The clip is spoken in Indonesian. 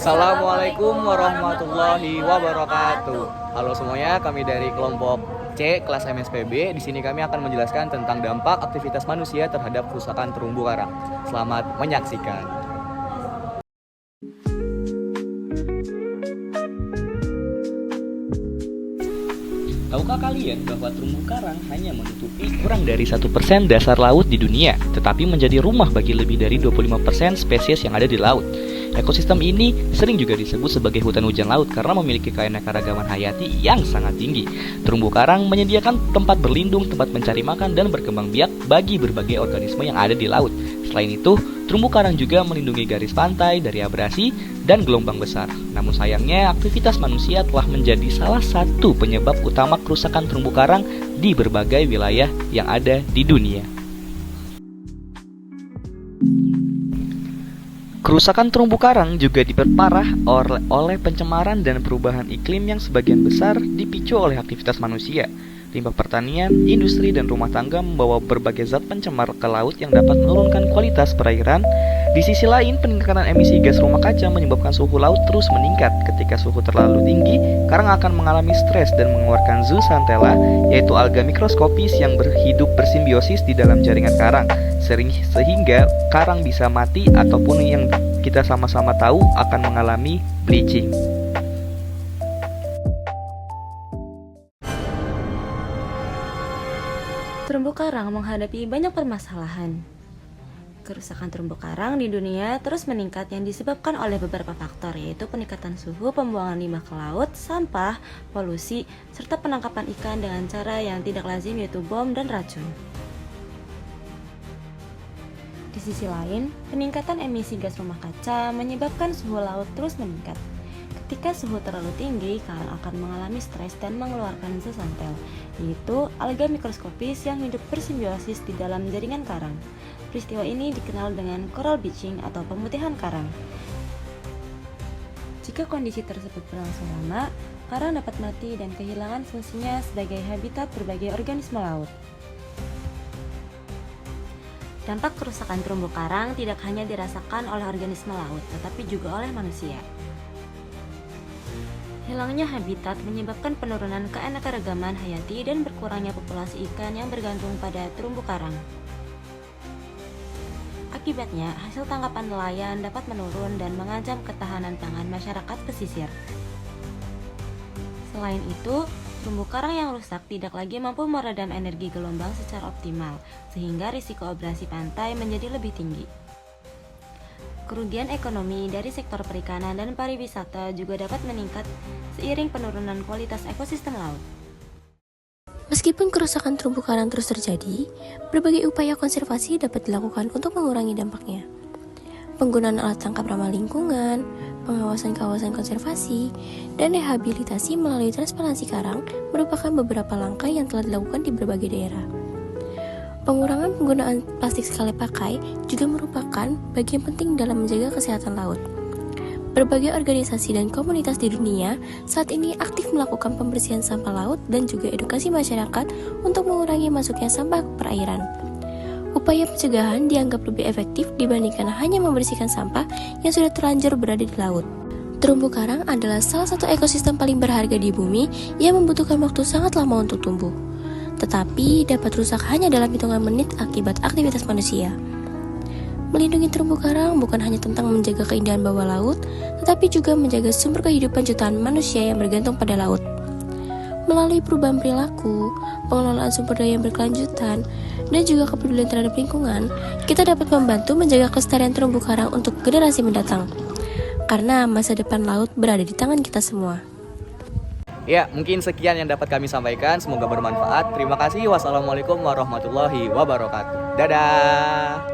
Assalamualaikum warahmatullahi wabarakatuh. Halo semuanya, kami dari kelompok C kelas MSPB. Di sini kami akan menjelaskan tentang dampak aktivitas manusia terhadap kerusakan terumbu karang. Selamat menyaksikan. Tahukah kalian bahwa terumbu karang hanya menutupi kurang dari 1% dasar laut di dunia, tetapi menjadi rumah bagi lebih dari 25% spesies yang ada di laut. Ekosistem ini sering juga disebut sebagai hutan hujan laut karena memiliki keanekaragaman hayati yang sangat tinggi. Terumbu karang menyediakan tempat berlindung, tempat mencari makan, dan berkembang biak bagi berbagai organisme yang ada di laut. Selain itu, terumbu karang juga melindungi garis pantai dari abrasi dan gelombang besar. Namun sayangnya, aktivitas manusia telah menjadi salah satu penyebab utama kerusakan terumbu karang di berbagai wilayah yang ada di dunia. Kerusakan terumbu karang juga diperparah oleh pencemaran dan perubahan iklim yang sebagian besar dipicu oleh aktivitas manusia. Limbah pertanian, industri, dan rumah tangga membawa berbagai zat pencemar ke laut yang dapat menurunkan kualitas perairan. Di sisi lain, peningkatan emisi gas rumah kaca menyebabkan suhu laut terus meningkat. Ketika suhu terlalu tinggi, karang akan mengalami stres dan mengeluarkan zooxanthella, yaitu alga mikroskopis yang berhidup bersimbiosis di dalam jaringan karang, sehingga karang bisa mati ataupun yang kita sama-sama tahu akan mengalami bleaching. Terumbu karang menghadapi banyak permasalahan. Kerusakan terumbu karang di dunia terus meningkat yang disebabkan oleh beberapa faktor, yaitu peningkatan suhu, pembuangan limbah ke laut, sampah, polusi, serta penangkapan ikan dengan cara yang tidak lazim, yaitu bom dan racun. Di sisi lain, peningkatan emisi gas rumah kaca menyebabkan suhu laut terus meningkat. Ketika suhu terlalu tinggi, karang akan mengalami stres dan mengeluarkan zooxanthella, yaitu alga mikroskopis yang hidup bersimbiosis di dalam jaringan karang. Peristiwa ini dikenal dengan coral bleaching atau pemutihan karang. Jika kondisi tersebut berlangsung lama, karang dapat mati dan kehilangan fungsinya sebagai habitat berbagai organisme laut. Dampak kerusakan terumbu karang tidak hanya dirasakan oleh organisme laut, tetapi juga oleh manusia. Hilangnya habitat menyebabkan penurunan keanekaragaman hayati dan berkurangnya populasi ikan yang bergantung pada terumbu karang. Akibatnya, hasil tangkapan nelayan dapat menurun dan mengancam ketahanan pangan masyarakat pesisir. Selain itu, terumbu karang yang rusak tidak lagi mampu meredam energi gelombang secara optimal, sehingga risiko abrasi pantai menjadi lebih tinggi. Kerugian ekonomi dari sektor perikanan dan pariwisata juga dapat meningkat seiring penurunan kualitas ekosistem laut. Meskipun kerusakan terumbu karang terus terjadi, berbagai upaya konservasi dapat dilakukan untuk mengurangi dampaknya. Penggunaan alat tangkap ramah lingkungan, pengawasan kawasan konservasi, dan rehabilitasi melalui transplantasi karang merupakan beberapa langkah yang telah dilakukan di berbagai daerah. Pengurangan penggunaan plastik sekali pakai juga merupakan bagian penting dalam menjaga kesehatan laut. Berbagai organisasi dan komunitas di dunia saat ini aktif melakukan pembersihan sampah laut dan juga edukasi masyarakat untuk mengurangi masuknya sampah ke perairan. Upaya pencegahan dianggap lebih efektif dibandingkan hanya membersihkan sampah yang sudah terlanjur berada di laut. Terumbu karang adalah salah satu ekosistem paling berharga di bumi yang membutuhkan waktu sangat lama untuk tumbuh, tetapi dapat rusak hanya dalam hitungan menit akibat aktivitas manusia. Melindungi terumbu karang bukan hanya tentang menjaga keindahan bawah laut, tetapi juga menjaga sumber kehidupan jutaan manusia yang bergantung pada laut. Melalui perubahan perilaku, pengelolaan sumber daya yang berkelanjutan, dan juga kepedulian terhadap lingkungan, kita dapat membantu menjaga kelestarian terumbu karang untuk generasi mendatang. Karena masa depan laut berada di tangan kita semua. Ya, mungkin sekian yang dapat kami sampaikan. Semoga bermanfaat. Terima kasih. Wassalamualaikum warahmatullahi wabarakatuh. Dadah.